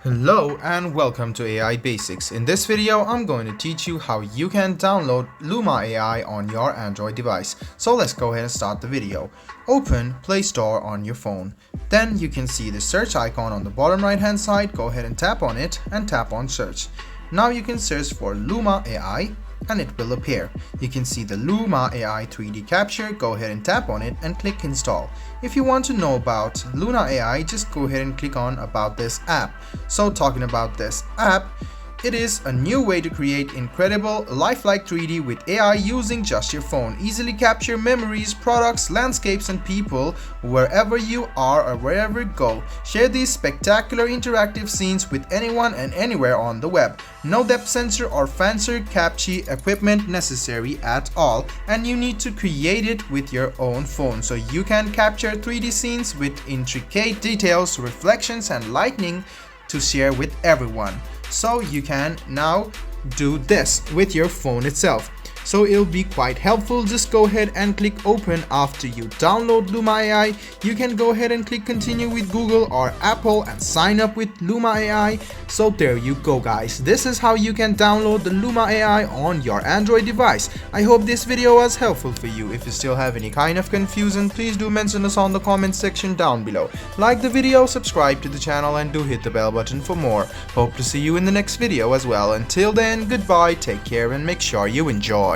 Hello and welcome to AI Basics. In this video, I'm going to teach you how you can download Luma AI on your Android device. So let's go ahead and start the video. Open Play Store on your phone. Then you can see the search icon on the bottom right hand side. Go ahead and tap on it and tap on search. Now you can search for Luma AI and it will appear. You can see the Luma AI 3D capture. Go ahead and tap on it and click install. If you want to know about Luma AI, just go ahead and click on about this app. So talking about this app, it is a new way to create incredible lifelike 3D with AI using just your phone. Easily capture memories, products, landscapes and people wherever you are or wherever you go. Share these spectacular interactive scenes with anyone and anywhere on the web. No depth sensor or fancy capture equipment necessary at all, and you need to create it with your own phone. So you can capture 3D scenes with intricate details, reflections and lighting to share with everyone. So you can now do this with your phone itself. So it'll be quite helpful. Just go ahead and click open after you download Luma AI. You can go ahead and click continue with Google or Apple and sign up with Luma AI. So there you go guys. This is how you can download the Luma AI on your Android device. I hope this video was helpful for you. If you still have any kind of confusion, please do mention us on the comment section down below. Like the video, subscribe to the channel and do hit the bell button for more. Hope to see you in the next video as well. Until then, goodbye, take care and make sure you enjoy.